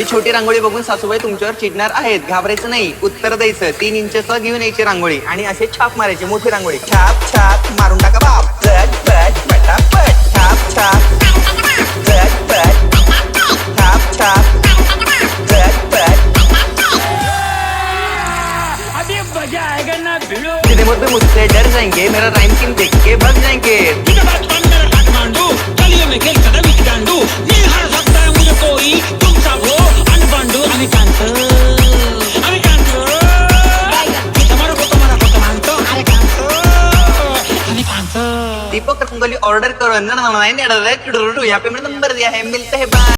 ही छोटी रांगोळी बघून सासूबाई तुमच्यावर चिडणार आहेत. घाबरायचं नाही, उत्तर द्यायचं. 3 इंचचं घेऊन यायची रांगोळी आणि असे छाप मारायची, मोठी रांगोळी. छाप छाप मारून टाका बाप. पट पट पटापट. छाप छाप पट पट. छाप छाप पट पट. अभी मजा आएगा ना भिड़ो। सीधे मुझ पे मुझसे डर जाएंगे, मेरा राइम किंग देख के भाग जाएंगे. काठमांडू गलियों में खेल कर विच गांडू नहीं हर सकता है मुझे कोई तुम सब हो अनबंडू अभी कांतो तुम्हारा को मानतो अरे कांतो अभी कांतो. दीपक रंगोली ऑर्डर करो. यहाँ पे मेरा नंबर दिया है, मिलते हैं बाय.